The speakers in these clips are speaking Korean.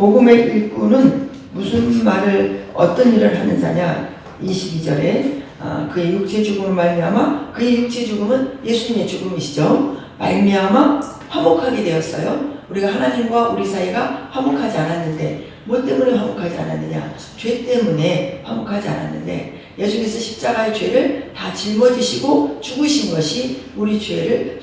복음의 일꾼은 무슨 말을 어떤 일을 하는 자냐. 22절에 그의 육체 죽음을 말미암아 그의 육체 죽음은 예수님의 죽음이시죠. 말미암아 화목하게 되었어요. 우리가 하나님과 우리 사이가 화목하지 않았는데 뭐 때문에 화목하지 않았느냐? 죄 때문에 화목하지 않았는데 예수님께서 십자가의 죄를 다 짊어지시고 죽으신 것이 우리 죄를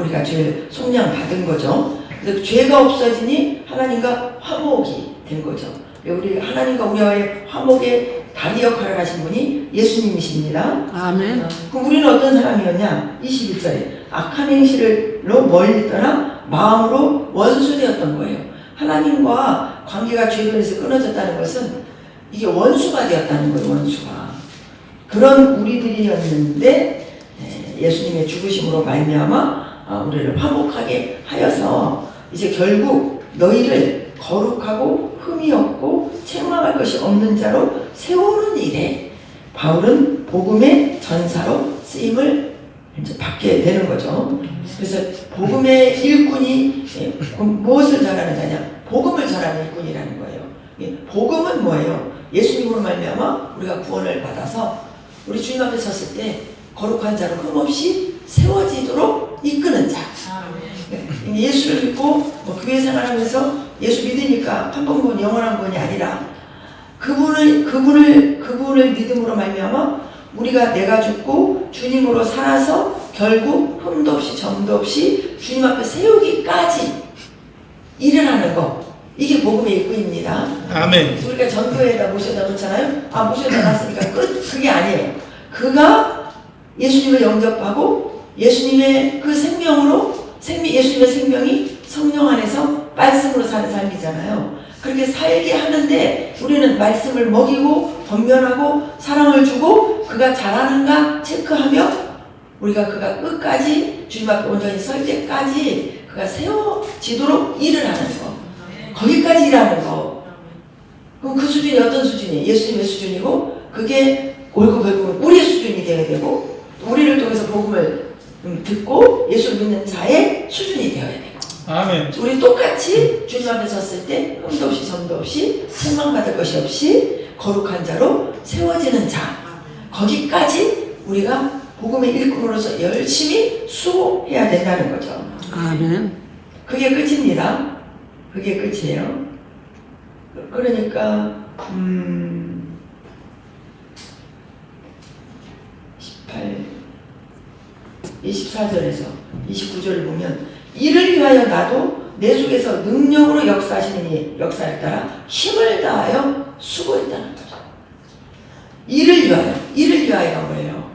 우리가 죄를 속량받은 거죠. 그래서 죄가 없어지니 하나님과 화목이 된 거죠. 우리 하나님과 우리와의 화목의 다리 역할을 하신 분이 예수님이십니다. 아멘. 그럼 우리는 어떤 사람이었냐? 21절에 악한 행실로 멀리 떠나 마음으로 원수되었던 거예요. 하나님과 관계가 죄로 인해서 끊어졌다는 것은 이게 원수가 되었다는 거예요. 원수가. 그런 우리들이었는데 예수님의 죽으심으로 말미암아 우리를 화목하게 하여서 이제 결국 너희를 거룩하고 흠이 없고 책망할 것이 없는 자로 세우는 일에 바울은 복음의 전사로 쓰임을 이제 받게 되는 거죠. 그래서 복음의 일꾼이 무엇을 전하는 자냐? 복음을 전하는 일꾼이라는 거예요. 복음은 뭐예요? 예수님으로 말미암아 우리가 구원을 받아서 우리 주님 앞에 섰을 때 거룩한 자로 흠없이 세워지도록 이끄는 자. 예수를 믿고 교회 생활하면서 예수 믿으니까 한 번 본 영원한 구원이 아니라 그분을 믿음으로 말미암아 우리가 내가 죽고 주님으로 살아서 결국 흠도 없이 점도 없이 주님 앞에 세우기까지 일을 하는 거. 이게 복음의 일꾼입니다. 아멘. 우리가 전교회에다 모셔다 놓잖아요. 모셔다 놨으니까 끝. 그게 아니에요. 그가 예수님을 영접하고 예수님의 그 생명으로 예수님의 생명이 성령 안에서 말씀으로 사는 삶이잖아요. 그렇게 살게 하는데 우리는 말씀을 먹이고 권면하고 사랑을 주고 그가 잘하는가 체크하며 그가 끝까지 주님 앞에 온전히 설 때까지 그가 세워지도록 일을 하는 거. 거기까지 일하는 거. 그럼 그 수준이 어떤 수준이에요? 예수님의 수준이고 그게 결국은 우리의 수준이 되어야 되고 우리를 통해서 복음을 듣고 예수를 믿는 자의 수준이 되어야 되고 아멘. 우리 똑같이 주님 앞에 섰을 때 흠도 없이 점도 없이 책망받을 것이 없이 거룩한 자로 세워지는 자. 거기까지 우리가 복음의 일꾼으로서 열심히 수고해야 된다는 거죠. 아멘. 그게 끝입니다. 그게 끝이에요. 그러니까 24절에서 29절을 보면 이를 위하여 나도 내 속에서 능력으로 역사하시는 역사에 따라 힘을 다하여 수고했다는 거죠. 이를 위하여 뭐예요?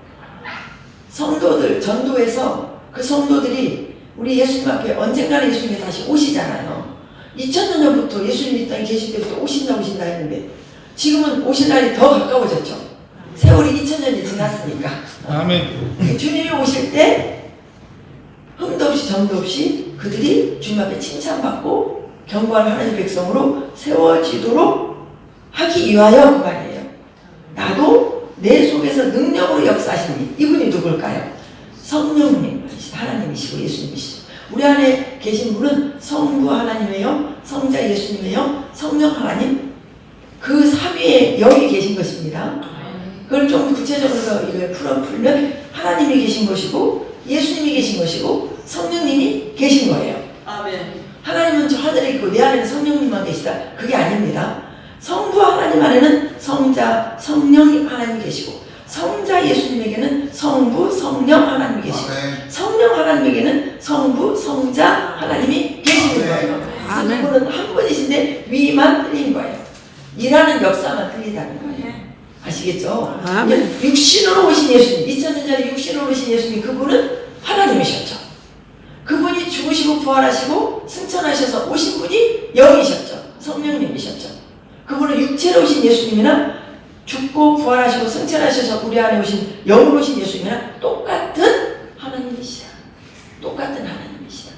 성도들 전도에서 그 성도들이 우리 예수님 앞에 언젠가는 예수님이 다시 오시잖아요. 2000년 전부터 예수님이 이 땅에 계실 때부터 오신다 했는데 지금은 오실 날이 더 가까워졌죠. 세월이 2000년이 지났으니까. 아멘. 주님이 오실 때 흠도 없이 점도 없이 그들이 주님 앞에 칭찬받고 경고하는 하나님의 백성으로 세워지도록 하기 위하여 그 말이에요. 나도 내 속에서 능력으로 역사하시니 이분이 누굴까요? 성령님 하나님이시고 예수님이시죠. 우리 안에 계신 분은 성부 하나님이에요, 성자 예수님이에요, 성령 하나님 그 삼위의 영이 계신 것입니다. 그걸 좀 구체적으로 이걸 풀면 하나님이 계신 것이고 예수님이 계신 것이고 성령님이 계신 거예요. 아멘. 하나님은 저 하늘에 있고 내 안에는 성령님만 계시다. 그게 아닙니다. 성부 하나님 안에는 성자, 성령 하나님이 계시고 성자 예수님에게는 성부, 성령 하나님이 계시고 성령 하나님에게는 성부, 성자 하나님이 계시는 거예요. 아멘. 그분은 한 분이신데 위만 틀린 거예요. 일하는 역사만 틀리다는 거예요. 아시겠죠? 아멘. 육신으로 오신 예수님, 2000년 전에 육신으로 오신 예수님, 그분은 하나님이셨죠. 그분이 죽으시고 부활하시고 승천하셔서 오신 분이 영이셨죠. 성령님이셨죠. 그분은 육체로 오신 예수님이나 죽고 부활하시고 승천하셔서 우리 안에 오신 영으로 오신 예수님이나 똑같은 하나님이시다. 똑같은 하나님이시다.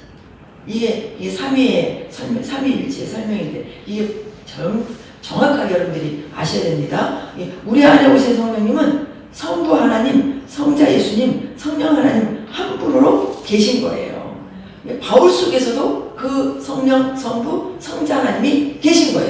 이게 삼위일체의 설명인데 이게 정확하게 여러분들이 아셔야 됩니다. 우리 안에 오신 성령님은 성부 하나님, 성자 예수님, 성령 하나님 한 분으로 계신 거예요. 바울 속에서도 그 성령, 성부, 성자 하나님이 계신 거예요.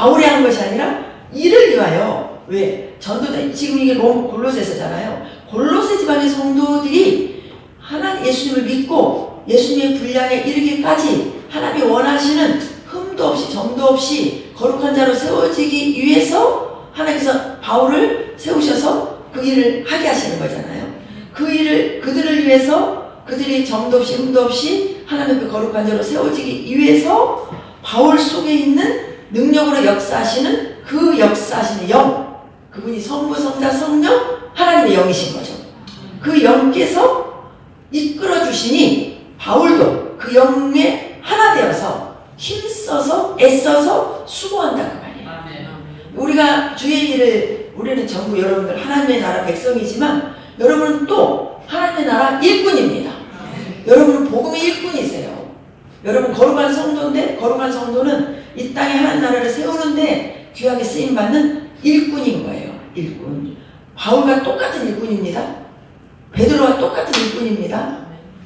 바울이 한 것이 아니라 이를 위하여. 왜? 전도자, 지금 이게 골로새서잖아요. 골로새 지방의 성도들이 하나님 예수님을 믿고 예수님의 분량에 이르기까지 하나님이 원하시는 흠도 없이 점도 없이 거룩한 자로 세워지기 위해서 하나님께서 바울을 세우셔서 그 일을 하게 하시는 거잖아요. 그 일을 그들을 위해서 그들이 점도 없이 흠도 없이 하나님 앞에 거룩한 자로 세워지기 위해서 바울 속에 있는 능력으로 역사하시는 그 역사하시는 영, 그분이 성부, 성자, 성령, 하나님의 영이신 거죠. 그 영께서 이끌어 주시니 바울도 그 영에 하나 되어서 힘써서 애써서 수고한다 그 말이에요. 우리가 주의 일을, 우리는 전부 여러분들 하나님의 나라 백성이지만 여러분은 또 하나님의 나라 일꾼입니다. 여러분은 복음의 일꾼이세요. 여러분 거룩한 성도인데, 거룩한 성도는 이 땅에 하나님 나라를 세우는데 귀하게 쓰임받는 일꾼인 거예요. 일꾼. 바울과 똑같은 일꾼입니다. 베드로와 똑같은 일꾼입니다.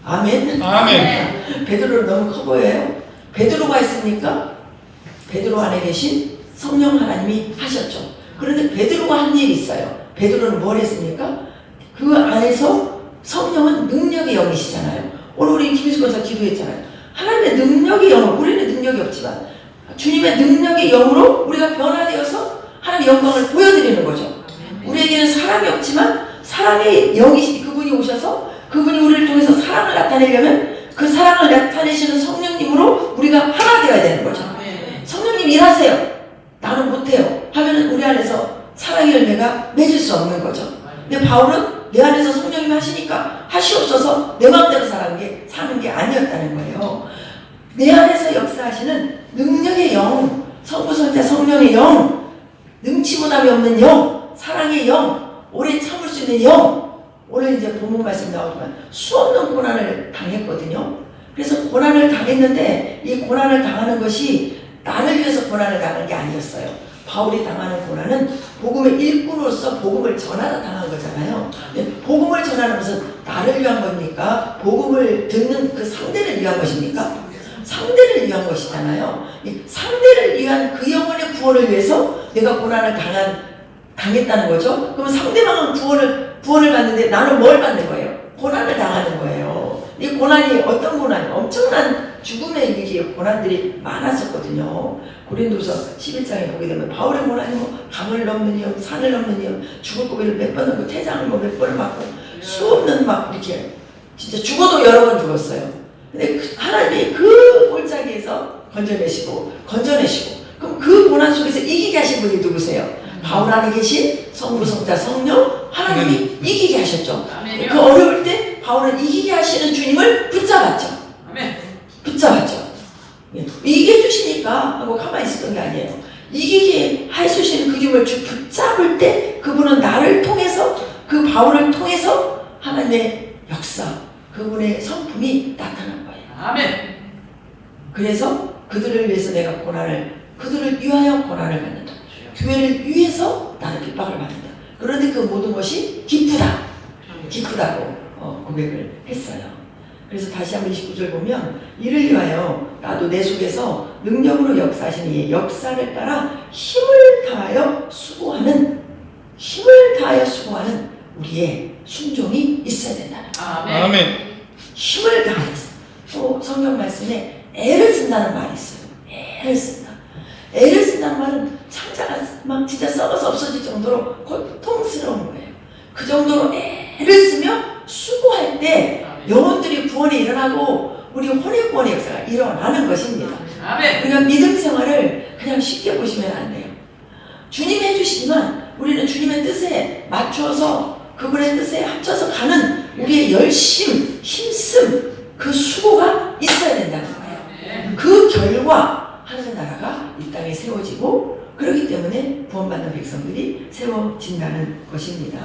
아멘. 아멘. 베드로는 너무 커 보여요. 베드로가 있습니까? 베드로 안에 계신 성령 하나님이 하셨죠. 그런데 베드로가 한 일이 있어요. 베드로는 뭘 했습니까? 그 안에서 성령은 능력의 영이시잖아요. 오늘 우리 김희수 권사 기도했잖아요. 하나님의 능력의 영을, 우리는 능력이 없지만 주님의 능력의 영으로 우리가 변화되어서 하나님의 영광을 보여드리는 거죠. 우리에게는 사랑이 없지만 사랑의 영이시 그분이 오셔서 그분이 우리를 통해서 사랑을 나타내려면 그 사랑을 나타내시는 성령님으로 우리가 하나 되어야 되는 거죠. 성령님 일하세요. 나는 못해요. 하면은 우리 안에서 사랑의 열매가 맺을 수 없는 거죠. 근데 바울은 내 안에서 성령님이 하시니까 하시옵소서 내 마음대로 사는 게 아니었다는 거예요. 내 안에서 역사하시는 능력의 영, 성부, 성자, 성령의 영, 능치무담이 없는 영, 사랑의 영, 오래 참을 수 있는 영. 오늘 이제 본문 말씀 나오지만 수없는 고난을 당했거든요. 그래서 고난을 당했는데 이 고난을 당하는 것이 나를 위해서 고난을 당한 게 아니었어요. 바울이 당하는 고난은 복음의 일꾼으로서 복음을 전하다 당한 거잖아요. 복음을 전하는 것은 나를 위한 겁니까? 복음을 듣는 그 상대를 위한 것입니까? 상대를 위한 것이잖아요. 상대를 위한 그 영혼의 구원을 위해서 내가 고난을 당했다는 거죠. 그럼 상대방은 구원을 받는데 나는 뭘 받는 거예요? 고난을 당하는 거예요. 이 고난이 어떤 고난이? 엄청난 죽음의 위기의 고난들이 많았었거든요. 고린도서 11장에 보게 되면 바울의 고난이 뭐 강을 넘는 위험, 산을 넘는 위험, 죽을 고비를 몇 번 넘고 태장을 뭐 몇 번을 맞고 수없는 막 이렇게 진짜 죽어도 여러 번 죽었어요. 근데 하나님이 그 골짜기에서 건져내시고 그럼 그 고난 속에서 이기게 하신 분이 누구세요? 바울 안에 계신 성부, 성자, 성령 하나님이 이기게 하셨죠. 그 어려울 때 바울은 이기게 하시는 주님을 붙잡았죠. 붙잡았죠. 이기게 해주시니까 하고 가만히 있었던 게 아니에요. 이기게 해주시는 그 주님을 붙잡을 때 그분은 나를 통해서 그 바울을 통해서 하나님의 역사, 그분의 성품이 나타난 거예요. 아멘. 그래서 그들을 위해서 내가 그들을 위하여 고난을 받는다. 교회를 위해서 나는 핍박을 받는다. 그런데 그 모든 것이 기쁘다고 고백을 했어요. 그래서 다시 한번 29절 보면 이를 위하여 나도 내 속에서 능력으로 역사하시는 이 역사를 따라 힘을 다하여 수고하는 우리의 순종이 있어야 된다는 거예요. 아멘. 힘을 다해서 또 성경 말씀에 애를 쓴다는 말이 있어요. 애를 쓴다는 말은 창자가 막 진짜 썩어서 없어질 정도로 고통스러운 거예요. 그 정도로 애를 쓰며 수고할 때 영혼들이 구원이 일어나고 우리 혼의 구원의 역사가 일어나는 것입니다. 우리가 믿음 생활을 그냥 쉽게 보시면 안 돼요. 주님이 해주시지만 우리는 주님의 뜻에 맞춰서 그분의 뜻에 합쳐서 가는 우리의 열심, 힘씀, 그 수고가 있어야 된다는 거예요. 그 결과 하나님의 나라가 이 땅에 세워지고 그렇기 때문에 구원받는 백성들이 세워진다는 것입니다.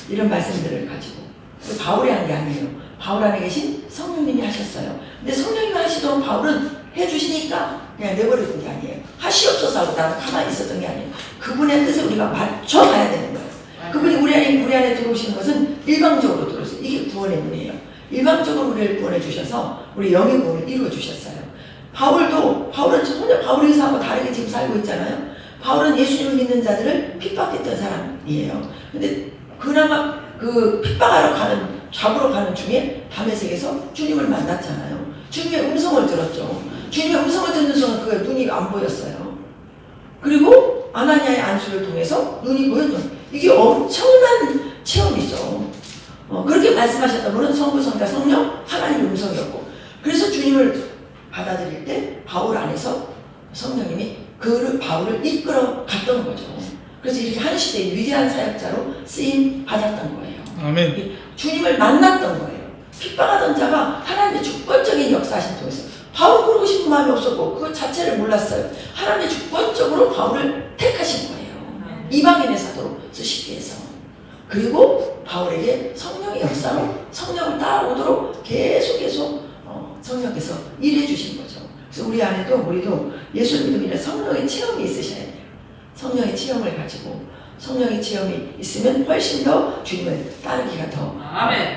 이런 말씀들을 가지고 바울이 한 게 아니에요. 바울 안에 계신 성령님이 하셨어요. 근데 성령님이 하시도록 바울은 해주시니까 그냥 내버려둔 게 아니에요. 하시옵소서 하고 나는 가만히 있었던 게 아니에요. 그분의 뜻에 우리가 맞춰가야 되는 거예요. 그분이 우리 안에 들어오시는 것은 일방적으로 들어오세요. 이게 구원의 문이에요. 일방적으로 우리를 구원해 주셔서 우리 영의 구원을 이루어 주셨어요. 바울도 바울은 전혀 바울의 사하고 다르게 지금 살고 있잖아요. 바울은 예수님을 믿는 자들을 핍박했던 사람이에요. 근데 그나마 그 핍박하러 잡으러 가는 중에 다메섹에서 주님을 만났잖아요. 주님의 음성을 들었죠. 주님의 음성을 듣는 순간 그가 눈이 안 보였어요. 그리고 아나니아의 안수를 통해서 눈이 보였던, 이게 엄청난 체험이죠. 그렇게 말씀하셨던 분은 성부, 성자, 성령, 하나님의 음성이었고, 그래서 주님을 받아들일 때 바울 안에서 성령님이 바울을 이끌어 갔던 거죠. 그래서 이렇게 한 시대의 위대한 사역자로 쓰임 받았던 거예요. 아멘. 주님을 만났던 거예요. 핍박하던 자가 하나님의 주권적인 역사하심 통해서, 바울 그러고 싶은 마음이 없었고 그 자체를 몰랐어요. 하나님의 주권적으로 바울을 택하신 거예요. 이방인의 사도로 쓰시기 위해서. 그리고 바울에게 성령의 역사로 성령을 따라오도록 계속 성령께서 일해 주신 거죠. 그래서 우리도 예수 믿음이나 성령의 체험이 있으셔야 돼요. 성령의 체험을 가지고, 성령의 체험이 있으면 훨씬 더 주님을 따르기가 더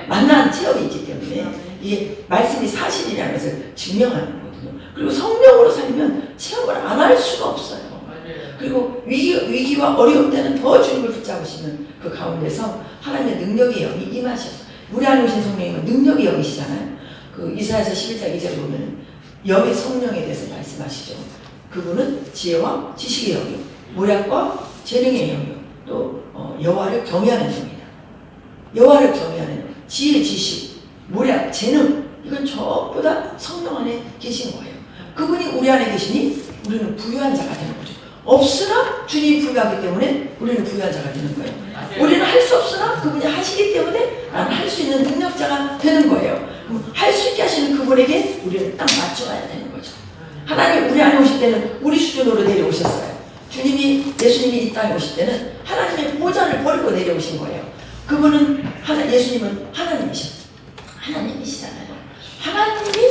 만난 체험이 있기 때문에 이게 말씀이 사실이라는 것을 증명하는 거거든요. 그리고 성령으로 살면 체험을 안 할 수가 없어요. 그리고 위기와 어려움 때는 더 주님을 붙잡으시는 그 가운데서 하나님의 능력의 영이 임하셔서, 우리 안에 오신 성령님은 능력의 영이시잖아요. 그 이사야서 11장 2절에 보면 영의 성령에 대해서 말씀하시죠. 그분은 지혜와 지식의 영이요, 모략과 재능의 영이요, 또 여호와를 경외하는 영이다. 여호와를 경외하는 영, 지혜, 지식, 모략, 재능, 이건 전부 다 성령 안에 계신 거예요. 그분이 우리 안에 계시니 우리는 부유한 자가 되는 거죠. 없으나 주님이 부유하기 때문에 우리는 부유한 자가 되는 거예요. 우리는 할 수 없으나 그분이 하시기 때문에 나는 할 수 있는 능력자가 되는 거예요. 할 수 있게 하시는 그분에게 우리는 딱 맞춰가야 되는 거죠. 하나님 우리 안에 오실 때는 우리 수준으로 내려오셨어요. 예수님이 이 땅에 오실 때는 하나님의 보좌를 버리고 내려오신 거예요. 그분은 예수님은 하나님이시잖아요. 하나님이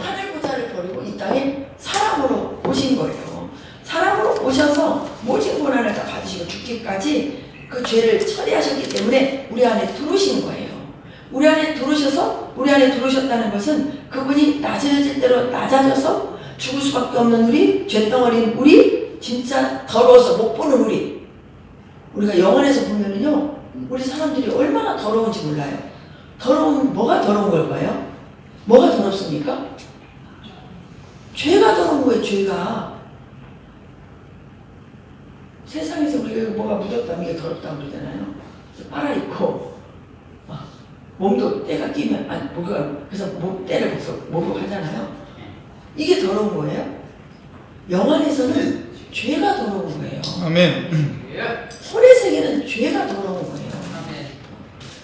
하늘 보좌를 버리고 이 땅에 사람으로 오신 거예요. 사람으로 오셔서 모진 고난을 다 받으시고 죽기까지 그 죄를 처리하셨기 때문에 우리 안에 들어오신 거예요. 우리 안에 들어오셨다는 것은 그분이 낮아질 대로 낮아져서 죽을 수밖에 없는 우리, 죄덩어리인 우리, 진짜 더러워서 못 보는 우리가 영원에서 보면은요, 우리 사람들이 얼마나 더러운지 몰라요. 뭐가 더러운 걸까요? 뭐가 더럽습니까? 죄가 더러운 거예요. 죄가. 세상에서 우리가 뭐가 묻었다면 이게 더럽다고 그러잖아요. 빨아입고 몸도 때가 끼면 그래서 때를 목욕하잖아요. 이게 더러운 거예요. 영안에서는 죄가 더러운 거예요. 아멘. 손의 세계는 죄가 더러운 거예요.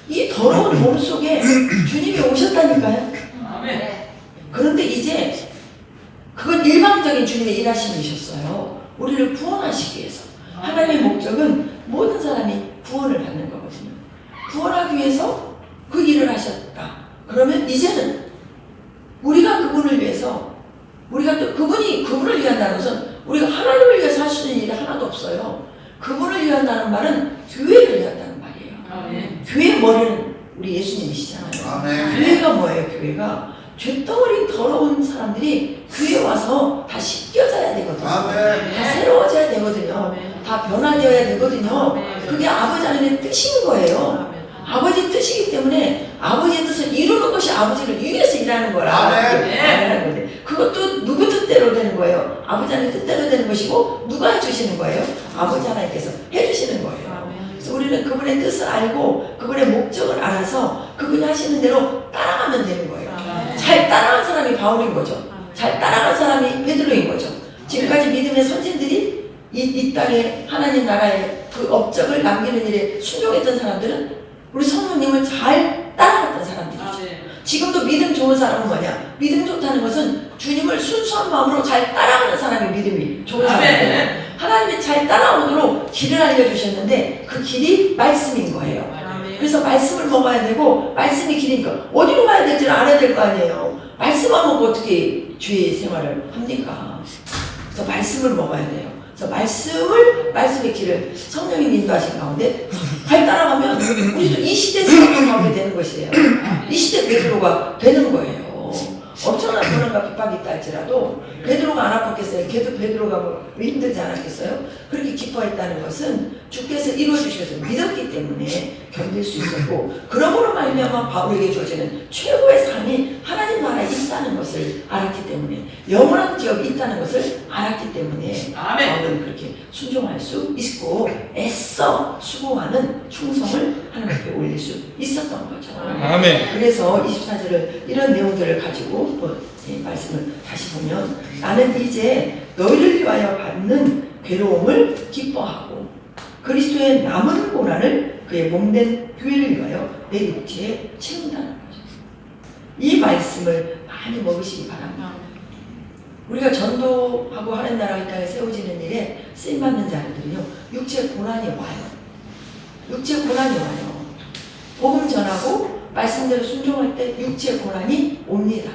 이 더러운 몸 속에 주님이 오셨다니까요. 그런데 이제 그건 일방적인 주님의 일하심이셨어요. 우리를 구원하시기 위해서. 하나님의 목적은 모든 사람이 구원을 받는 거거든요. 구원하기 위해서 그 일을 하셨다. 그러면 이제는 우리가 그분을 위해서, 우리가 또 그분을 위한다는 것은 우리가 하나님을 위해서 할 수 있는 일이 하나도 없어요. 그분을 위한다는 말은 교회를 위한다는 말이에요. 아멘. 교회의 머리는 우리 예수님이시잖아요. 아멘. 교회가 뭐예요? 교회가 죄덩어리 더러운 사람들이 교회에 와서 다 씻겨져야 되거든요. 아멘. 다 새로워져야 되거든요. 아멘. 다 변화되어야 되거든요. 아멘. 그게 아버지 하나님의 뜻인 거예요. 아버지 뜻이기 때문에 아버지의 뜻을 이루는 것이 아버지를 위해서 일하는 거라. 아멘. 그것도 누구 뜻대로 되는 거예요? 아버지 하나님 뜻대로 되는 것이고, 누가 해주시는 거예요? 아버지 하나님께서 해주시는 거예요. 그래서 우리는 그분의 뜻을 알고 그분의 목적을 알아서 그분이 하시는 대로 따라가면 되는 거예요. 잘 따라간 사람이 바울인 거죠. 잘 따라간 사람이 베드로인 거죠. 지금까지 믿음의 선진들이 이 땅에 하나님 나라의 그 업적을 남기는 일에 순종했던 사람들은 우리 성령님을 잘 따라갔던 사람들이죠. 지금도 믿음 좋은 사람은 뭐냐? 믿음 좋다는 것은 주님을 순수한 마음으로 잘 따라가는 사람이 믿음이 좋은 사람이에요. 하나님이 잘 따라오도록 길을 알려주셨는데 그 길이 말씀인 거예요. 그래서 말씀을 먹어야 되고, 말씀이 길이니까 어디로 가야 될지를 알아야 될 거 아니에요. 말씀만 먹고 어떻게 주의 생활을 합니까? 그래서 말씀을 먹어야 돼요. 그래서 말씀의 길을 성령이 인도하신 가운데 잘 따라가면 우리도 이 시대 사람을 가게 되는 것이에요. 이 시대 베드로가 되는 거예요. 엄청난 고난과 핍박이 있다 할지라도 베드로가 안 아팠겠어요? 베드로가 뭐 힘들지 않았겠어요? 그렇게 기뻐했다는 것은 주께서 이루어주셔서 믿었기 때문에 견딜 수 있었고, 그러므로 말미암아 바울에게 주어지는 최고의 삶이 하나님 나라에 있다는 것을 알았기 때문에, 영원한 기업이 있다는 것을 알았기 때문에 바울은 그렇게 순종할 수 있고 애써 수고하는 충성을 하나님께 올릴 수 있었던 거죠. 아멘. 그래서 24절을 이런 내용들을 가지고 또 말씀을 다시 보면, 나는 이제 너희를 위하여 받는 괴로움을 기뻐하고 그리스도의 남은 고난을 그의 몸된 교회를 위하여 내 육체에 채운다는 거죠. 이 말씀을 많이 먹으시기 바랍니다. 우리가 전도하고 하는 나라 이 땅에 세워지는 일에 쓰임받는 자들은요, 육체 고난이 와요. 육체 고난이 와요. 복음 전하고 말씀대로 순종할 때 육체 고난이 옵니다.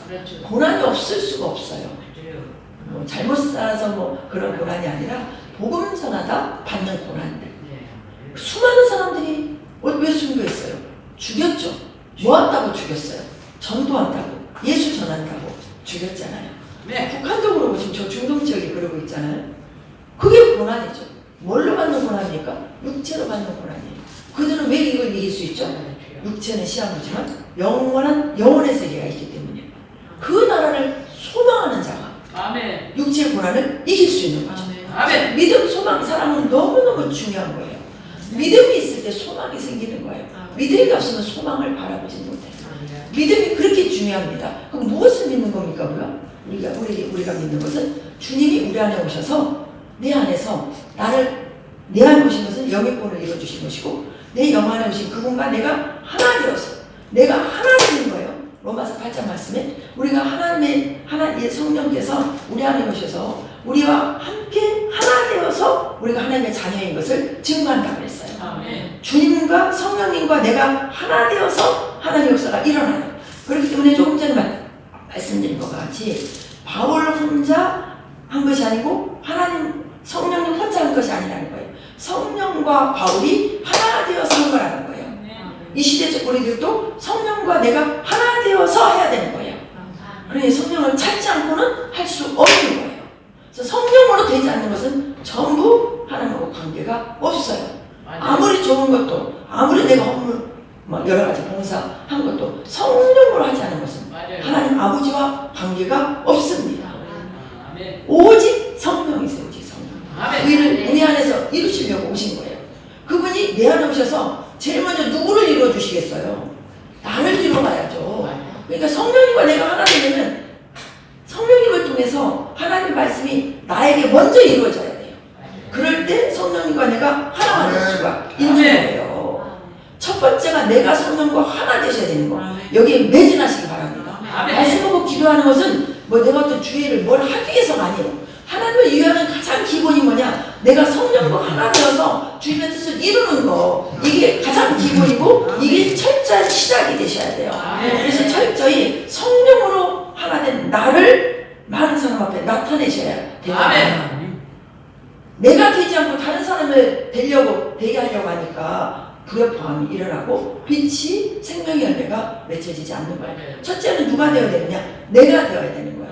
그렇죠. 고난이 없을 수가 없어요. 뭐 잘못 살아서 뭐 그런 고난이 아니라 복음 전하다 받는 고난들. 수많은 사람들이 왜 순교했어요? 죽였죠. 뭐 한다고 죽였어요? 전도한다고, 예수 전한다고 죽였잖아요. 북한도 그러고 지금 저 중동 지역이 그러고 있잖아요. 그게 고난이죠. 뭘로 받는 고난입니까? 육체로 받는 고난이에요. 그들은 왜 이걸 이길 수 있죠? 육체는 시험이지만 영원의 세계가 있기 때문에 그 나라를 소망하는 자가 육체의 고난을 이길 수 있는 거죠. 믿음, 소망, 사랑은 너무너무 중요한 거예요. 믿음이 있을 때 소망이 생기는 거예요. 믿음이 없으면 소망을 바라보지 못해요. 믿음이 그렇게 중요합니다. 그럼 무엇을 믿는 겁니까? 우리가 믿는 것은 주님이 우리 안에 오셔서 내 안에서 내 안에 오신 것은 영의권을 이루어주신 것이고, 내 영 안에 오신 그분과 내가 하나 되어서 내가 하나 되는 거예요. 로마서 8장 말씀에 우리가 하나님의 성령께서 우리 안에 오셔서 우리와 함께 하나 되어서 우리가 하나님의 자녀인 것을 증거한다고 했어요. 주님과 성령님과 내가 하나 되어서 하나님의 역사가 일어나요. 그렇기 때문에 조금 전에 말씀드린 것과 같이 바울 혼자 한 것이 아니고 하나님 성령님 혼자 한 것이 아니라는 거예요. 성령과 바울이 하나 되어서 한 거라는 거예요. 이 시대적 우리들도 성령과 내가 하나 되어서 해야 되는 거예요. 그러니 성령을 찾지 않고는 할 수 없는 거예요. 그래서 성령으로 되지 않는 것은 전부 하나님하고 관계가 없어요. 아무리 좋은 것도, 아무리 내가 여러 가지 봉사한 것도 성령으로 하지 않은 것은 하나님 아버지와 관계가 없습니다. 오직 성령이세요. 오직 성령. 그 일을 우리 안에서 이루시려고 오신 거예요. 그분이 내 안에 오셔서 제일 먼저 누구를 이루어주시겠어요? 나를 이루어가야죠. 그러니까 성령님과 내가 하나 되면 성령님을 통해서 하나님의 말씀이 나에게 먼저 이루어져야 돼요. 그럴 때 성령님과 내가 하나가 될 수가 있는 거예요. 첫 번째가 내가 성령과 하나 되셔야 되는 거. 여기에 매진하시기 바랍니다. 말씀하고 기도하는 것은 내가 어떤 주의를 뭘 하기 위해서가 아니에요. 하나님을 위하는 가장 기본이 뭐냐? 내가 성령과 하나 되어서 주님의 뜻을 이루는 거. 이게 가장 기본이고 이게 철저한 시작이 되셔야 돼요. 그래서 철저히 성령으로 하나 된 나를 많은 사람 앞에 나타내셔야 돼요. 내가 되지 않고 다른 사람을 되게 하려고 하니까 불협화음이 일어나고 빛이 생명의 열매가 맺혀지지 않는 거예요. 첫째는 누가 되어야 되느냐? 내가 되어야 되는 거예요.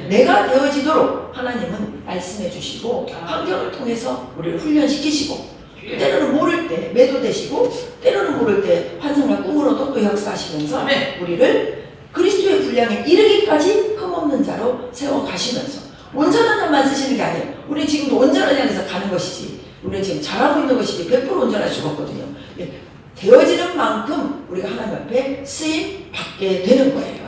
내가 되어지도록 하나님은 말씀해 주시고 환경을 통해서 우리를 훈련시키시고, 때로는 모를 때 매도되시고 때로는 모를 때 환상과 꿈으로도 또 역사하시면서 우리를 그리스도의 분량에 이르기까지 흠없는 자로 세워가시면서, 온전한 자만 쓰시는 게 아니에요. 우리 지금도 온전한 자에서 가는 것이지, 우리는 지금 잘하고 있는 것이지 100% 온전할 수가 없거든요. 되어지는 만큼 우리가 하나님 앞에 쓰임 받게 되는 거예요.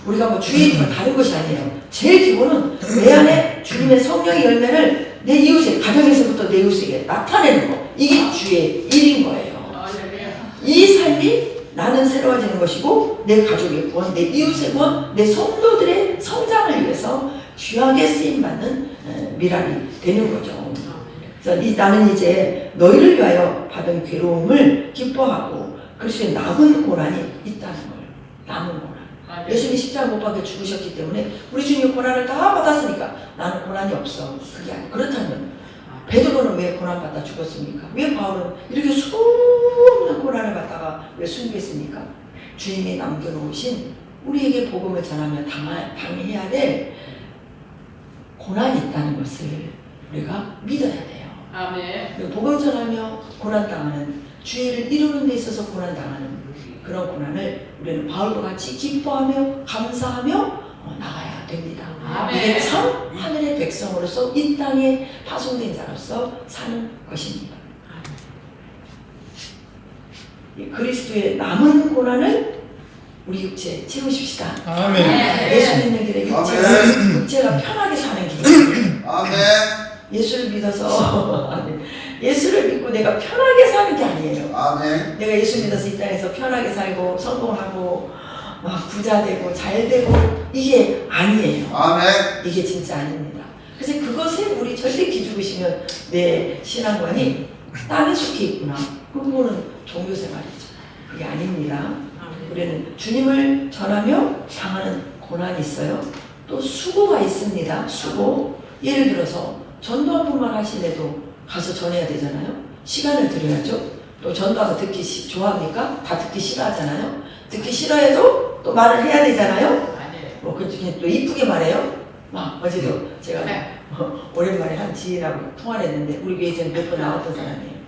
우리가 주위에 있는 건 다른 것이 아니에요. 제일 기본은 내 안에 주님의 성령의 열매를 내 이웃에, 가정에서부터 내 이웃에게 나타내는 거. 이게 주의 일인 거예요. 이 삶이 나는 새로워지는 것이고, 내 가족의 구원, 내 이웃의 구원, 내 성도들의 성장을 위해서 귀하게 쓰임받는 미랄이 되는 거죠. 그래서 나는 이제 너희를 위하여 받은 괴로움을 기뻐하고 그리스도의 남은 고난이 있다는 걸. 남은 고난. 예수님이 십자가 못 박혀 죽으셨기 때문에 우리 주님이 고난을 다 받았으니까 나는 고난이 없어. 그게 아니에요. 그렇다면 베드로는 왜 고난받다 죽었습니까? 왜 바울은 이렇게 수없는 고난을 받다가 왜 순교했습니까? 주님이 남겨놓으신 우리에게 복음을 전하며 당해야 될 고난이 있다는 것을 우리가 믿어야 돼요. 아멘. 복음 전하며 고난당하는, 주의를 이루는 데 있어서 고난당하는 그런 고난을 우리는 바울과 같이 기뻐하며 감사하며 나가야 됩니다. 아멘. 이게 참 하늘의 백성으로서 이 땅에 파송된 자로서 사는 것입니다. 이 그리스도의 남은 고난을 우리 육체에 채우십시다. 아멘. 예수 믿는 길에 육체가 편하게 사는 길. 아멘. 예수를 믿어서 예수를 믿고 내가 편하게 사는 게 아니에요. 아멘. 내가 예수 믿어서 이 땅에서 편하게 살고 성공하고 막 부자 되고 잘 되고 이게 아니에요. 아멘. 이게 진짜 아닙니다. 그래서 그것에 우리 절대 기죽으시면 내 신앙관이 땅에 속해 있구나. 그거는 종교생활이죠. 그게 아닙니다. 우리는 주님을 전하며 당하는 고난이 있어요. 또 수고가 있습니다. 수고. 예를 들어서 전도 한 번만 하시래도 가서 전해야 되잖아요. 시간을 들여야죠. 또 전도하고 듣기 좋아합니까? 다 듣기 싫어하잖아요. 듣기 싫어해도 또 말을 해야 되잖아요. 뭐 그중에 또 이쁘게 말해요. 막 어제도 제가 오랜만에 한 지인하고 통화를 했는데 우리 교회 전에 몇 번 나왔던 사람이에요.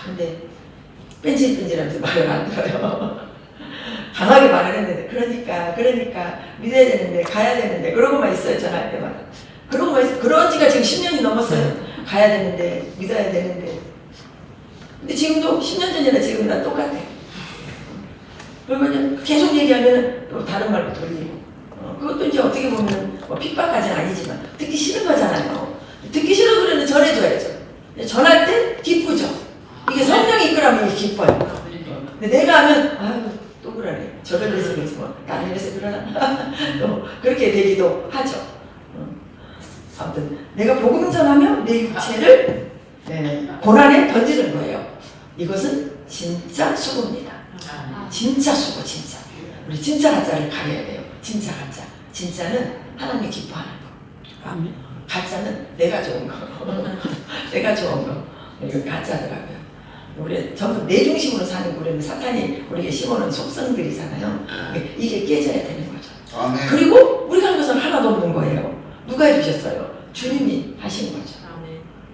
근데 뺀질뺀질하면서 말을 안 들어요. 강하게 말을 했는데 그러니까 믿어야 되는데 가야 되는데 그러고만 있어요. 전화할 때마다. 그러고만 있어요. 그런 지가 지금 10년이 넘었어요. 가야 되는데 믿어야 되는데. 근데 지금도 10년 전이나 지금이나 똑같아요. 그러면 계속 얘기하면 또 다른 말로 돌리고. 그것도 이제 어떻게 보면 뭐 핍박까지는 아니지만 듣기 싫은 거잖아요. 듣기 싫은 노래는 전해줘야죠. 전할 때 기쁘죠. 이게 성령이 이끌어가면 기뻐요. 근데 내가 하면 아유 또 그러네. 저를 위해서 그러지 뭐 나를 위해서 그러나. 또 그렇게 되기도 하죠. 아무튼 내가 복음 전하면 내 육체를 고난에 던지는 거예요. 이것은 진짜 수고입니다. 진짜 수고 진짜. 우리 진짜 가짜를 가려야 돼요. 진짜 가짜. 진짜는 하나님이 기뻐하는 거. 아멘. 가짜는 내가 좋은 거. 내가 좋은 거. 이거 가짜더라고요. 우리 전부 내 중심으로 사는 우리는 사탄이 우리에게 심어놓은 속성들이잖아요. 이게 깨져야 되는 거죠. 아멘. 그리고 우리가 한 것은 하나도 없는 거예요. 누가 해주셨어요? 주님이 하신 거죠.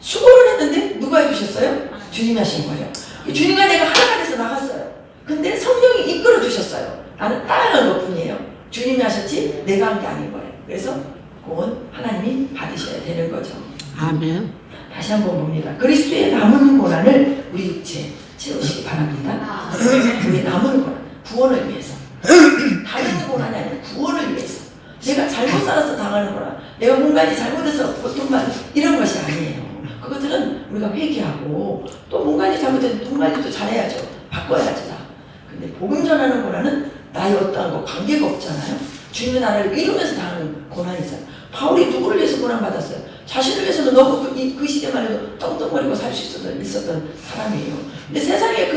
수고를 했는데 누가 해주셨어요? 주님이 하신 거예요. 주님과 내가 하나가 돼서 나갔어요. 근데 성령이 이끌어 주셨어요. 나는 따라간 것 뿐이에요. 주님이 하셨지 내가 한 게 아닌 거예요. 그래서 그건 하나님이 받으셔야 되는 거죠. 아멘. 다시 한번 봅니다. 그리스도의 남은 고난을 우리 육체에 채우시기 바랍니다. 우리 남은 고난, 구원을 위해서. 다른 고난이 아니라 구원을 위해서. 내가 잘못 살아서 당하는 거나 내가 뭔가 잘못해서 고통받는 이런 것이 아니에요. 그것들은 우리가 회개하고 또 뭔가 잘못해서 돈 관리도 잘해야죠. 바꿔야죠. 다. 근데 복음 전하는 고난은 나의 어떠한 거 관계가 없잖아요. 주님의 나라를 이루면서 당하는 고난이잖아요. 바울이 누구를 위해서 고난받았어요? 자신을 위해서도 너무 그 시대만 해도 떵떵거리고 살 수 있었던 사람이에요. 근데 세상에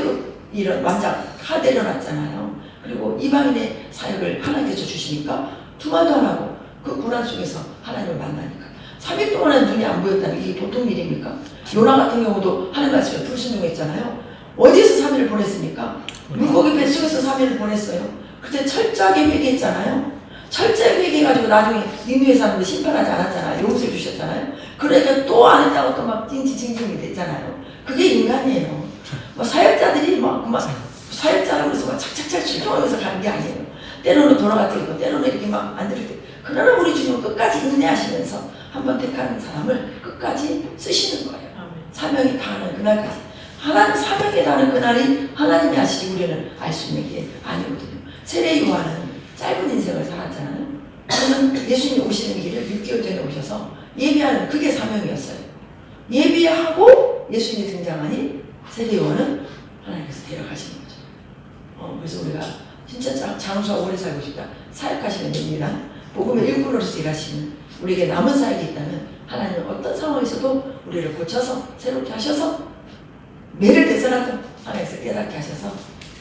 이런 완장 다 내려놨잖아요. 그리고 이방인의 사역을 하나님께서 주시니까 두말도 안 하고 그 고난 속에서 하나님을 만나니까 3일 동안은 눈이 안 보였다는 게 보통 일입니까? 요나 같은 경우도 하나님 말씀에 불순종했잖아요. 어디에서 3일을 보냈습니까? 물고기 뱃속에서 3일을 보냈어요. 그때 철저하게 회개했잖아요. 철저하게 회개해가지고 나중에 니느웨 사람들 심판하지 않았잖아요. 용서해 주셨잖아요. 그러니까 또 안 했다고 또 막 찡찡찡찡이 됐잖아요. 그게 인간이에요. 뭐 사역자들이 막 사역자라고 해서 막 착착착 출동하면서 가는 게 아니에요. 때로는 돌아가고 때로는 이렇게 막 안 들을 때. 그러나 우리 주님은 끝까지 인내하시면서 한번 택하는 사람을 끝까지 쓰시는 거예요. 사명이 다하는 그날까지. 하나님 사명이 다하는 그날이 하나님이 하시지 우리는 알 수 있는 게 아니거든요. 세례 요한은 짧은 인생을 살았잖아요. 그는 예수님이 오시는 길을 6개월 전에 오셔서 예비하는 그게 사명이었어요. 예비하고 예수님이 등장하니 세례 요한은 하나님께서 데려가시는 거죠. 그래서 우리가 진짜 장수와 오래 살고 싶다. 사역하시면 됩니다. 복음의 일꾼으로서 일하시는 우리에게 남은 사역이 있다면 하나님은 어떤 상황에서도 우리를 고쳐서 새롭게 하셔서 매를 대서라도 하나님께서 깨닫게 하셔서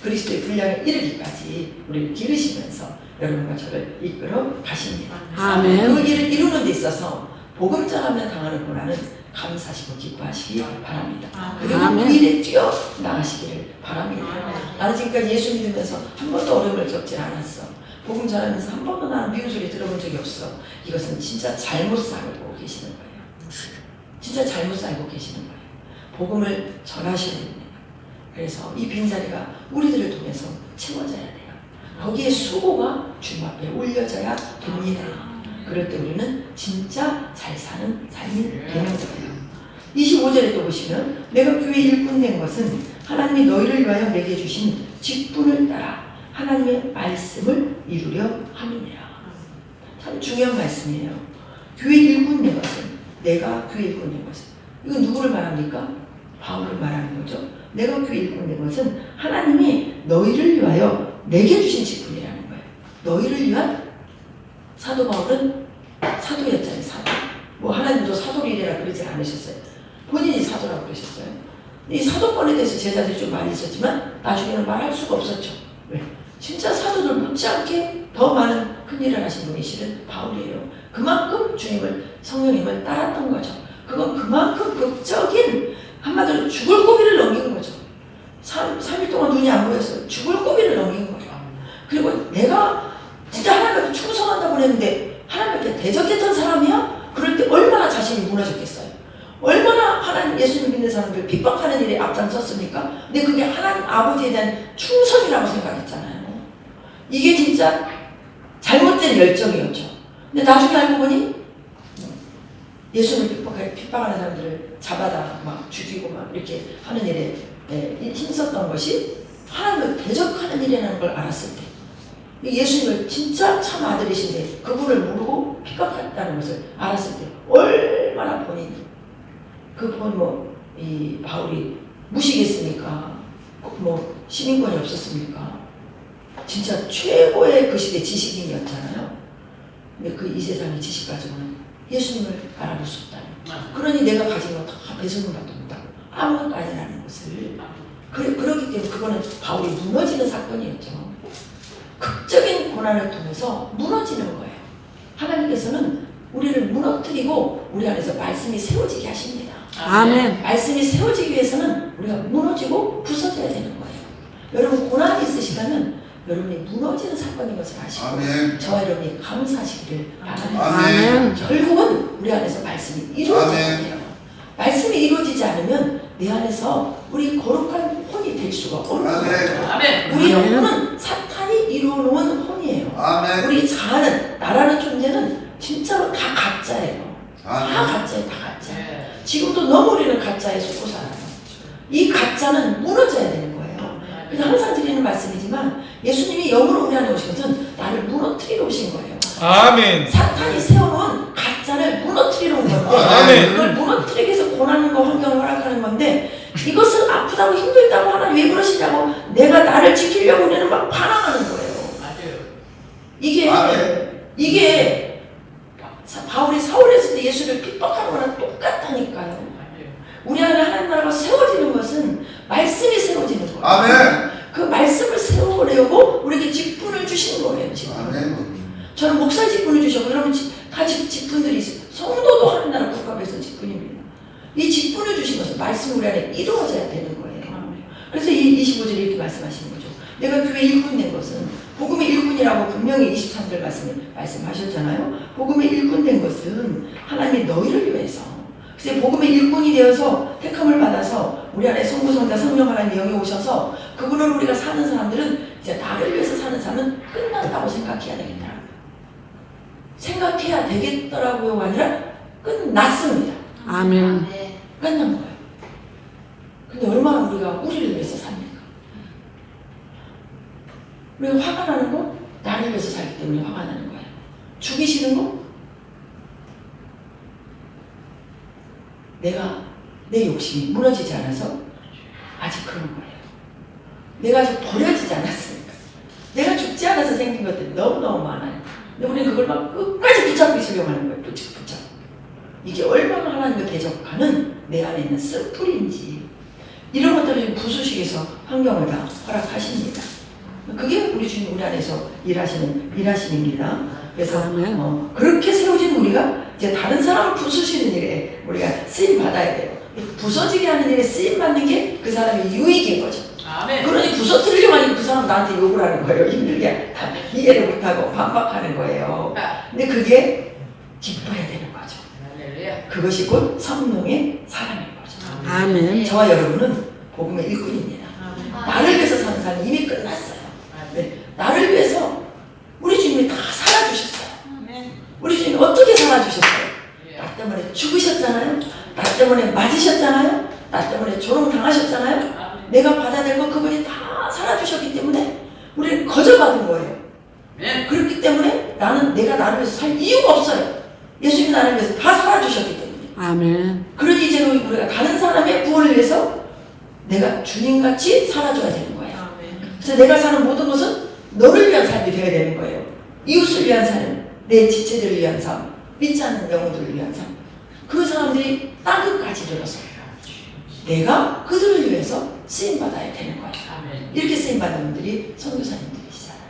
그리스도의 분량에 이르기까지 우리를 기르시면서 여러분과 저를 이끌어 가십니다. 아멘. 그 일을 이루는 데 있어서 복음 전하며 당하는 고난은 감사하시고 기뻐하시기 바랍니다. 그리고 아멘. 그 일에 뛰어 나가시기를 바랍니다. 나는 지금까지 예수 믿으면서 한 번도 어려움을 겪지 않았어. 복음 전하면서 한 번도 나는 미운 소리 들어본 적이 없어. 이것은 진짜 잘못 살고 계시는 거예요. 진짜 잘못 살고 계시는 거예요. 복음을 전하셔야 됩니다. 그래서 이 빈자리가 우리들을 통해서 채워져야 돼요. 거기에 수고가 주님 앞에 올려져야 됩니다. 그럴 때 우리는 진짜 잘 사는 삶이 되는 거예요. 25절에 또 보시면 내가 교회 일꾼 된 것은 하나님이 너희를 위하여 내게 주신 직분을 따라 하나님의 말씀을 이루려 함이니라. 참 중요한 말씀이에요. 교회 일꾼 된 것은 내가 교회 일꾼 된 것은 이건 누구를 말합니까? 바울을 말하는 거죠. 내가 교회 일꾼 된 것은 하나님이 너희를 위하여 내게 주신 직분이라는 거예요. 너희를 위한 사도 바울은 사도였잖아요. 사도. 뭐 하나님도 사도를 이래라 그러지 않으셨어요. 본인이 사도라고 그러셨어요. 이 사도권에 대해서 제자들이 좀 많이 있었지만 나중에는 말할 수가 없었죠. 왜? 진짜 사도들 못지않게 더 많은 큰 일을 하신 분이 실은 바울이에요. 그만큼 주님을 성령님을 따랐던 거죠. 그건 그만큼 극적인 한마디로 죽을 고비를 넘긴 거죠. 3일 동안 눈이 안 보였어요. 죽을 고비를 넘긴 거예요. 그리고 내가 진짜 하나님께 충성한다고 했는데 하나님께 대적했던 사람이야? 그럴 때 얼마나 자신이 무너졌겠어요. 얼마나 하나님 예수님 믿는 사람들 핍박하는 일에 앞장섰습니까? 근데 그게 하나님 아버지에 대한 충성이라고 생각했잖아요. 이게 진짜 잘못된 열정이었죠. 근데 나중에 알고 보니 예수님을 핍박하는 사람들을 잡아다 막 죽이고 막 이렇게 하는 일에 힘썼던 것이 하나님을 대적하는 일이라는 걸 알았을 때 예수님을 진짜 참 아들이신데 그분을 모르고 핍박했다는 것을 알았을 때 얼마나 본인이 그분 이 바울이 무시겠습니까? 뭐 시민권이 없었습니까? 진짜 최고의 그 시대 지식인이었잖아요. 근데 그 이 세상의 지식 가지고는 예수님을 알아볼 수 없다는. 그러니 내가 가진 거 다 배송을 받도 못하고 아무것도 아니라는 것을. 그렇기 때문에 그거는 바울이 무너지는 사건이었죠. 극적인 고난을 통해서 무너지는 거예요. 하나님께서는 우리를 무너뜨리고 우리 안에서 말씀이 세워지게 하십니다. 아멘. 말씀이 세워지기 위해서는 우리가 무너지고 부서져야 되는 거예요. 여러분 고난이 있으시다면 여러분이 무너지는 사건인 것을 아시고 아멘. 저와 여러분이 감사하시기를 바랍니다. 아멘. 결국은 우리 안에서 말씀이 이루어져야 돼요. 말씀이 이루어지지 않으면 내 안에서 우리 거룩한 혼이 될 수가 없는 거예요. 아멘. 우리의 아멘. 혼은 사탄이 이루어놓은 혼이에요. 아멘. 우리 자아는 나라는 존재는 진짜로 다 가짜예요. 다 아멘. 가짜예요. 다 가짜. 지금도 너무 우리는 가짜에 속고 살아요. 이 가짜는 무너져야 되는 거예요. 그래서 항상 드리는 말씀이지만 예수님이 영으로 우리 안에 오신 것은 나를 무너뜨리러 오신 거예요. 아멘. 사탄이 세워놓은 가짜를 무너뜨리러 온 건데 아멘. 그걸 무너뜨리기 위해서 고난과 환경을 허락하는 건데 이것을 아프다고 힘들다고 하나님 왜 그러시냐고 내가 나를 지키려고 우리는 막 반항하는 거예요. 이게 바울이 사울에 있을 때 예수를 핍박하는 거랑 똑같다니까요. 우리 안에 하나님 나라가 세워지는 것은 말씀이 세워지는 거예요. 아멘. 그 말씀을 세우려고 우리에게 직분을 주시는 거예요. 직분. 아멘. 저는 목사 직분을 주셨고 여러분 다 직분들이 있어요. 성도도 하나님 나라 국가에서 직분입니다. 이 직분을 주신 것은 말씀이 우리 안에 이루어져야 되는 거예요. 그래서 이 25절에 이렇게 말씀하시는 거죠. 내가 교회 일꾼 된 것은 복음의 일꾼이라고 분명히 23절 말씀하셨잖아요. 복음의 일꾼 된 것은 하나님이 너희를 위해서 그래서 복음의 일꾼이 되어서 택함을 받아서 우리 안에 성부 성자 성령 하나님의 영이 오셔서 그분을 우리가 사는 사람들은 이제 나를 위해서 사는 삶은 끝났다고 생각해야 되겠다. 생각해야 되겠더라고요가 아니라 끝났습니다. 아멘. 끝난 거예요. 근데 얼마나 우리가 우리를 위해서 삽니까? 우리가 화가 나는 거? 나를 위해서 살기 때문에 화가 나는 거예요. 죽이시는 거? 내 욕심이 무너지지 않아서 아직 그런 거예요. 내가 아직 버려지지 않았으니까. 내가 죽지 않아서 생긴 것들이 너무너무 많아요. 근데 우리는 그걸 막 끝까지 붙잡고 있으려고 하는 거예요. 붙잡고. 이게 얼마나 하나님과 대적하는 내 안에 있는 쓴뿌리인지 이런 것들을 지금 부수시켜서 환경을 다 허락하십니다. 그게 우리 주님 우리 안에서 일하시는 일하심입니다. 그래서 아멘. 그렇게 세워진 우리가 이제 다른 사람을 부수시는 일에 우리가 쓰임 받아야 돼요. 부서지게 하는 일에 쓰임 받는 게 그 사람의 유익인 거죠. 아멘. 그러니 부서뜨리려고 하니까 그 사람 나한테 욕을 하는 거예요. 힘들게 이해를 못하고 반박하는 거예요. 근데 그게 기뻐야 되는 거죠. 할렐루야. 그것이 곧 성령의 사랑인 거죠. 아멘. 저와 여러분은 복음의 일꾼입니다. 아멘. 나를 위해서 사는 삶이 이미 끝났어요. 네, 나를 위해서 우리 주님이 다 살아주셨어요. 아멘. 우리 주님이 어떻게 살아주셨어요? 나 때문에 죽으셨잖아요. 나 때문에 맞으셨잖아요. 나 때문에 조롱당하셨잖아요. 내가 받아야 될 거 그분이 다 살아주셨기 때문에 우리는 거저받은 거예요. 아멘. 그렇기 때문에 내가 나를 위해서 살 이유가 없어요. 예수님이 나를 위해서 다 살아주셨기 때문에. 아멘. 그러니 이제 우리가 다른 사람의 구원을 위해서 내가 주님같이 살아줘야 되는 거예요. 아멘. 그래서 내가 사는 모든 것은 너를 위한 삶이 되어야 되는 거예요. 이웃을 위한 삶, 내 지체들을 위한 삶, 믿지 않는 영혼들을 위한 삶. 그 사람들이 땅끝까지 들어서 내가 그들을 위해서 쓰임받아야 되는 거예요. 아멘. 이렇게 쓰임받는 분들이 선교사님들이시잖아요.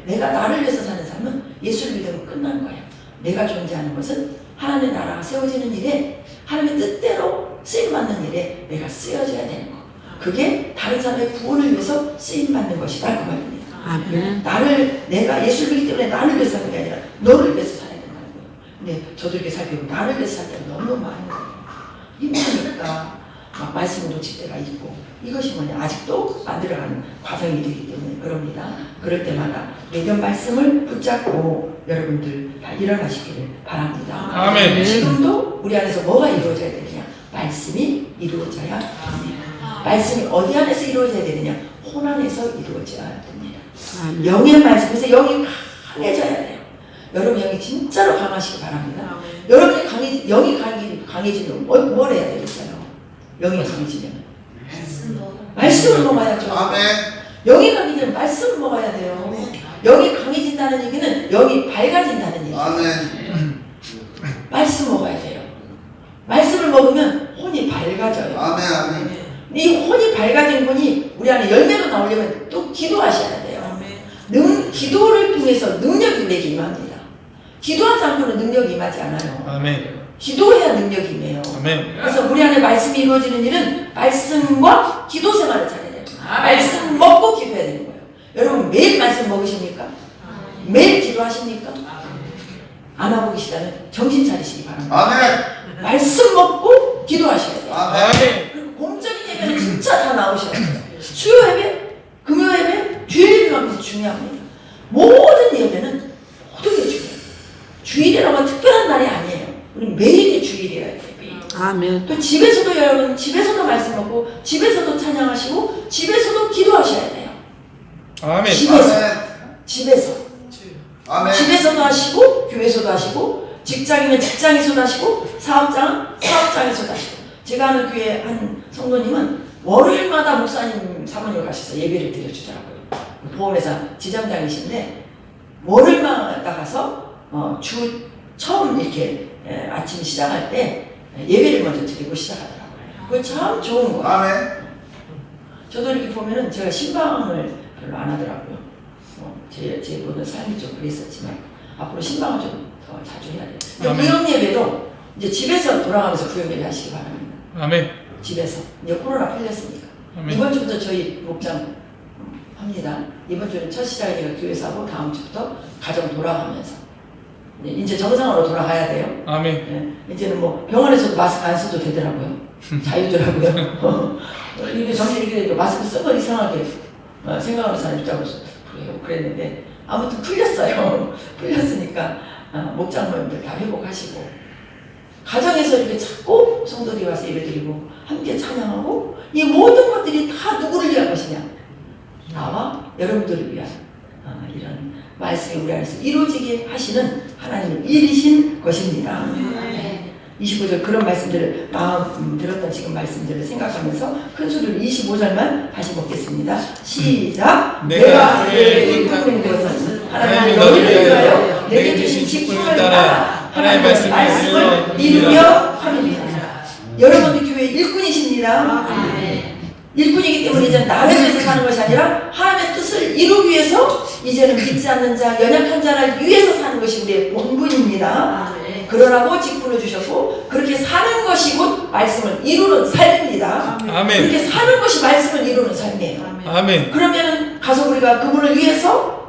내가 나를 위해서 사는 삶은 예수를 믿으면 끝난 거예요. 내가 존재하는 것은 하나님의 나라가 세워지는 일에, 하나님의 뜻대로 쓰임받는 일에 내가 쓰여져야 되는 거. 그게 다른 사람의 구원을 위해서 쓰임받는 것이다. 그 말입니다. 아멘. 내가 예수를 믿기 때문에 나를 위해서 사는 게 아니라 너를 위해서 살아야 된다는 거예요. 근데 저도 이렇게 살펴보면 나를 위해서 살 때는 너무너무 많은 거예요. 힘드니까 막 말씀을 놓칠 때가 있고, 이것이 뭐냐, 아직도 만들어가는 과정이 되기 때문에 그럽니다. 그럴 때마다 매년 말씀을 붙잡고 여러분들 다 일어나시기를 바랍니다. 아멘. 지금도 우리 안에서 뭐가 이루어져야 되느냐, 말씀이 이루어져야 됩니다. 말씀이 어디 안에서 이루어져야 되느냐, 혼 안에서 이루어져야 됩니다. 아멘. 영의 말씀에서 영이 강해져야 돼요. 여러분 영이 진짜로 강하시기 바랍니다. 아멘. 여러분이 영이 강해지면 뭘 해야 되겠어요? 영이 강해지면 말씀을 먹어야죠. 아멘. 영이 강해지면 말씀을 먹어야 돼요. 영이 강해진다는 얘기는 영이 밝아진다는 얘기예요. 아멘. 말씀 먹어야 돼요. 말씀을 먹으면 혼이 밝아져요. 아멘. 아멘. 이 혼이 밝아진 분이 우리 안에 열매로 나오려면 또 기도하셔야 돼요. 기도를 통해서 능력이 우리에게 임합니다. 기도하지 않고는 능력이 임하지 않아요. 아멘. 기도해야 능력이 임해요. 아멘. 그래서 우리 안에 말씀이 이루어지는 일은 말씀과 기도 생활을 잘해야 돼요. 아멘. 말씀 먹고 기도해야 되는 거예요. 여러분 매일 말씀 먹으십니까? 매일 기도하십니까? 안 하고 계시다면 정신 차리시기 바랍니다. 아멘. 말씀 먹고 기도하셔야 돼요. 아멘. 그리고 공적인 예배는 진짜 다 나오셔야 돼요. 수요 예배, 금요 예배, 주일 예배만큼 중요합니다. 모든 예배는 모든 게 중요해요. 주일이라고 특별한 날이 아니에요. 우리 매일이 주일이어야 돼요. 매일. 아멘. 또 집에서도 여러분, 집에서도 말씀 먹고, 집에서도 찬양하시고, 집에서도 기도하셔야 돼요. 아멘. 집에서. 집에서. 아멘. 집에서도 하시고, 교회에서도 하시고, 직장이면 직장에서도 하시고, 사업장은 사업장에서도 하시고. 제가 아는 교회 한 성도님은 월요일마다 목사님 사모님 가셔서 예배를 드려주더라고요. 보험회사 지점장이신데 월요일마다 가서 처음 이렇게 아침 시작할 때 예배를 먼저 드리고 시작하더라고요. 그게 참 좋은 거예요. 아멘. 저도 이렇게 보면은 제가 신방을 별로 안 하더라고요. 제 모든 삶이 좀 그랬었지만 앞으로 신방을 좀 더 자주 해야 돼요. 아멘. 구역 예배도 이제 집에서 돌아가면서 구역 예배 하시기 바랍니다. 아멘. 집에서. 이제 코로나 풀렸으니까. 아멘. 이번 주부터 저희 목장 합니다. 이번 주는 첫 시작이니까 교회에서 하고 다음 주부터 가정 돌아가면서 이제 정상으로 돌아가야 돼요. 아멘. 이제는 뭐 병원에서도 마스크 안 써도 되더라고요. 자유더라고요. 이게 정신 이렇게 마스크 쓴 걸 이상하게 생각하는 사람이 있다고 그랬는데 아무튼 풀렸어요. 풀렸으니까 목장모님들 다 회복하시고 가정에서 이렇게 찾고 성도들이 와서 예배드리고 함께 찬양하고 이 모든 것들이 다 누구를 위한 것이냐? 나와 여러분들을 위한 이런 말씀이 우리 안에서 이루어지게 하시는 하나님의 일이신 것입니다. 25절 그런 말씀들을 들었던 지금 말씀들을 생각하면서 큰 소리로 25절만 다시 먹겠습니다. 시작. 내가 그의 그의 인품인 것은 하나님이 하나님이 너를 너를 위하여 위하여 내게 주신 직분을 따라 하나님의 말씀을 이루려 함이니라. 여러분들 교회 일꾼이십니다. 일꾼이기 때문에 이제 나를 위해서 사는 것이 아니라 하나님의 뜻을 이루기 위해서 이제는 믿지 않는 자, 연약한 자를 위해서 사는 것이 우리의 본분입니다. 아멘. 그러라고 직분을 주셨고 그렇게 사는 것이 곧 말씀을 이루는 삶입니다. 아멘. 그렇게 사는 것이 말씀을 이루는 삶이에요. 아멘. 아멘. 그러면 가서 우리가 그분을 위해서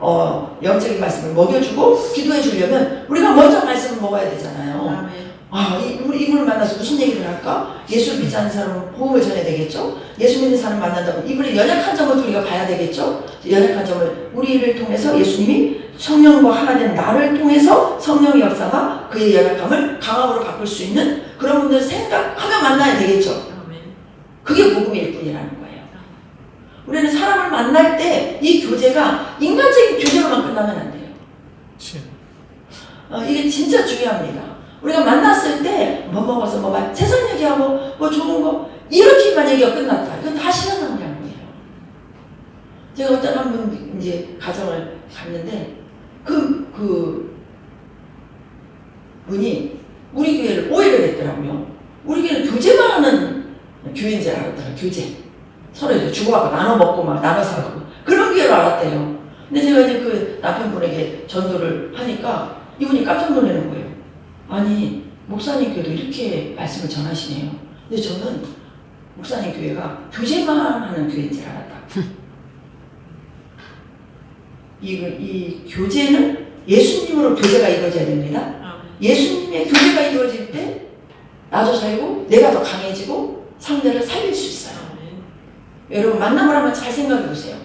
영적인 말씀을 먹여주고 기도해 주려면 우리가 먼저 말씀을 먹어야 되잖아요. 아멘. 우리 이분을 만나서 무슨 얘기를 할까? 예수를 믿지 않는 사람은 복음을 전해야 되겠죠? 예수 믿는 사람 만난다고 이분의 연약한 점을 우리가 봐야 되겠죠? 연약한 점을 우리를 통해서 예수님이 성령과 하나 된 나를 통해서 성령의 역사가 그의 연약함을 강함으로 바꿀 수 있는 그런 분들 생각하며 만나야 되겠죠? 아멘. 그게 복음의 일꾼이라는 거예요. 우리는 사람을 만날 때 이 교제가 인간적인 교제로만 끝나면 안 돼요. 이게 진짜 중요합니다. 우리가 만났을 때 뭐 먹어서 뭐 세상 얘기하고 뭐 좋은 거 이렇게만 얘기가 끝났다. 이건 다 시간 낭비한 거예요. 제가 어떤 한 분 이제 가정을 갔는데 그 분이 우리 교회를 오해를 했더라고요. 우리 교회는 교제만 하는 교회인 줄 알았더라고요. 교제. 서로 이제 주고받고 나눠 먹고 막 나눠 살고 그런 교회를 알았대요. 근데 제가 이제 그 남편분에게 전도를 하니까 이분이 깜짝 놀라는 거예요. 아니 목사님 교회도 이렇게 말씀을 전하시네요. 근데 저는 목사님 교회가 교제만 하는 교회인 줄 알았다. 이 교제는 예수님으로 교제가 이루어져야 됩니다. 예수님의 교제가 이루어질 때 나도 살고 내가 더 강해지고 상대를 살릴 수 있어요. 여러분 만남을 한번 잘 생각해 보세요.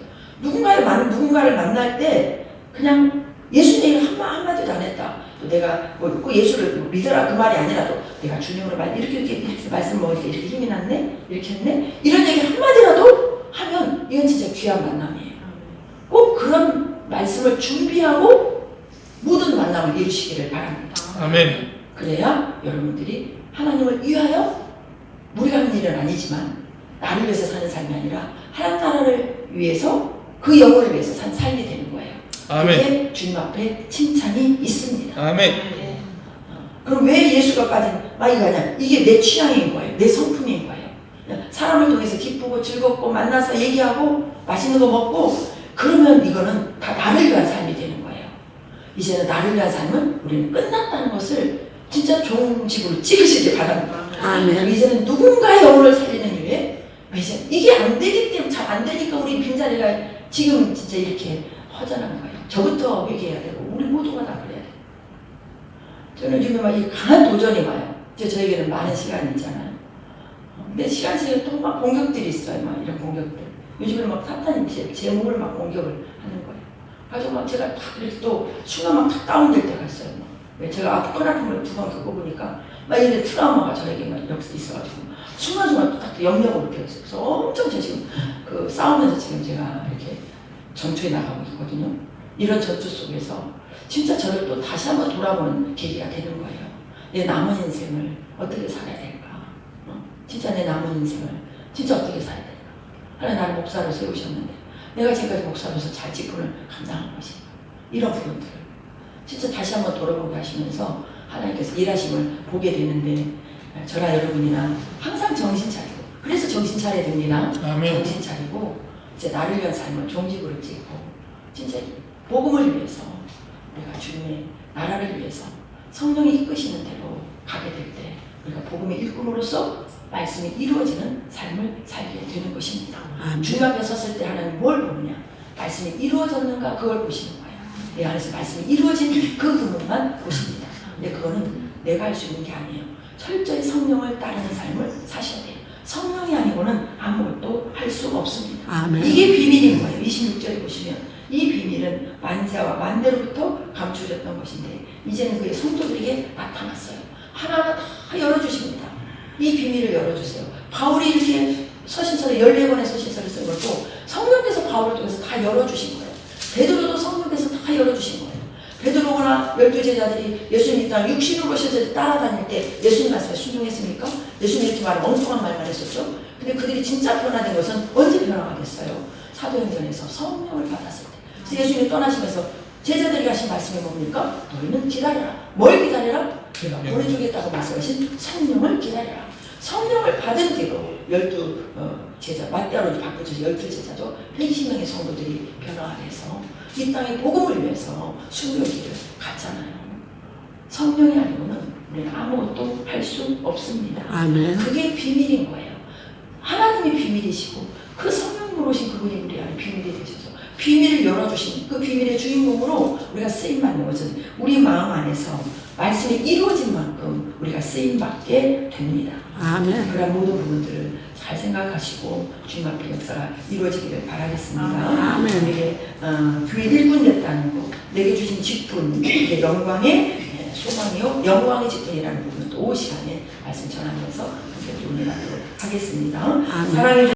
누군가를 만날 때 그냥 예수 얘기를 한마디도 안 했다. 또 내가 뭐 예수를 믿어라 그 말이 아니라도 내가 주님으로 이렇게 말씀 먹으니까 이렇게 힘이 났네? 이렇게 했네? 이런 얘기 한마디라도 하면 이건 진짜 귀한 만남이에요. 꼭 그런 말씀을 준비하고 모든 만남을 이루시기를 바랍니다. 아멘. 그래야 여러분들이 하나님을 위하여 우리가 하는 일은 아니지만 나를 위해서 사는 삶이 아니라 하나님 나라를 위해서 그 영혼을 위해서 사는 삶이 되는 거예요. 아멘. 그게 주님 앞에 칭찬이 있습니다. 아멘. 그럼 왜 예수가 빠진 마이가 아니야? 이게 내 취향인 거예요. 내 성품인 거예요. 사람을 통해서 기쁘고 즐겁고 만나서 얘기하고 맛있는 거 먹고 그러면 이거는 다 나를 위한 삶이 되는 거예요. 이제는 나를 위한 삶은 우리는 끝났다는 것을 진짜 종집으로 찍으시기 바랍니다. 아멘. 이제는 누군가의 영혼을 살리는 일에 이제 이게 안 되기 때문에 잘 안 되니까 우리 빈자리가 지금 진짜 이렇게 허전한 거예요. 저부터 회개해야 되고 우리 모두가 다 그래야 돼요. 저는 요즘에 막 이 강한 도전이 와요. 저에게는 많은 시간이 있잖아요. 근데 시간 속에 또 막 공격들이 있어요. 막 이런 공격들. 요즘에는 막 사탄이 제 몸을 막 공격을 하는 거예요. 그래서 막 제가 탁 이렇게 또 순간 막 탁 다운될 때가 있어요. 막. 제가 큰 아픔을 두 번 겪어보니까 막 이런 트라우마가 저에게 막 있어가지고 순간순간 또 딱 영역으로 되었어요. 그래서 엄청 저 지금 그 싸우면서 지금 제가 이렇게 전투에 나가고 있거든요. 이런 전투 속에서 진짜 저를 또 다시 한번 돌아보는 계기가 되는 거예요. 내 남은 인생을 어떻게 살아야 될까? 진짜 내 남은 인생을 진짜 어떻게 살아야 될까? 하나님 나를 목사로 세우셨는데 내가 지금까지 목사로서 잘 직분을 감당한 것인가? 이런 부분들을 진짜 다시 한번 돌아보게 하시면서 하나님께서 일하심을 보게 되는데 저나 여러분이나 항상 정신 차리고 그래서 정신 차려야 됩니다. 아멘. 정신 차리고 이제 나를 위한 삶을 종직으로 찍고 진짜 복음을 위해서 우리가 주님의 나라를 위해서 성령이 이끄시는 대로 가게 될 때 우리가 복음의 일꾼으로서 말씀이 이루어지는 삶을 살게 되는 것입니다. 주님 앞에 섰을 때 하나님 뭘 보느냐? 말씀이 이루어졌는가 그걸 보시는 거예요. 내 안에서 말씀이 이루어진 그 부분만 보십니다. 근데 그거는 내가 할 수 있는 게 아니에요. 철저히 성령을 따르는 삶을 사셔야 돼요. 성령이 아니고는 아무것도 할 수 없습니다. 아멘. 이게 비밀인 거예요. 26절에 보시면 이 비밀은 만세와 만대로부터 감추어졌던 것인데 이제는 그의 성도들에게 나타났어요. 하나하나 다 열어주십니다. 이 비밀을 열어주세요. 바울이 이렇게 서신서를 14권의 서신서를 쓴 것도 성령께서 바울을 통해서 다 열어주신 거예요. 베드로도 성령께서 다 열어주신 거예요. 베드로나 12제자들이 예수님 땅 육신으로 오셔서 따라다닐 때 예수님 말씀에 순종했습니까? 예수님 이렇게 말을 엉뚱한 말만 했었죠. 근데 그들이 진짜 변화된 것은 언제 변화가 됐어요? 사도행전에서 성령을 받았을 때. 그래서 예수님이 떠나시면서 제자들이 하신 말씀이 뭡니까? 너희는 기다려라. 뭘 기다려라? 내가 보내주겠다고 말씀하신 성령을 기다려라. 성령을 받은 뒤로 12 제자, 맞대로 바꿔줘서 12제자죠. 120명의 성도들이 변화 안에서 이 땅에 복음을 위해서 순교의 길을 갔잖아요. 성령이 아니고는 우리는 아무것도 할 수 없습니다. 아멘. 그게 비밀인 거예요. 하나님이 비밀이시고 그 성령으로 오신 그분이 우리 안에 비밀이 되셔서 비밀을 열어주신 그 비밀의 주인공으로 우리가 쓰임받는 것은 우리 마음 안에서 말씀이 이루어진 만큼 우리가 쓰임받게 됩니다. 아멘. 그런 모든 부분들을 잘 생각하시고 주님 앞에 역사가 이루어지기를 바라겠습니다. 아멘. 우리에게 교회 일꾼 됐다는 거, 내게 주신 직분, 이게 영광의 소망이요, 영광의 직분이라는 부분 또 시간에 말씀 전하면서 함께 은혜 받도록 하겠습니다. 아멘. 사랑해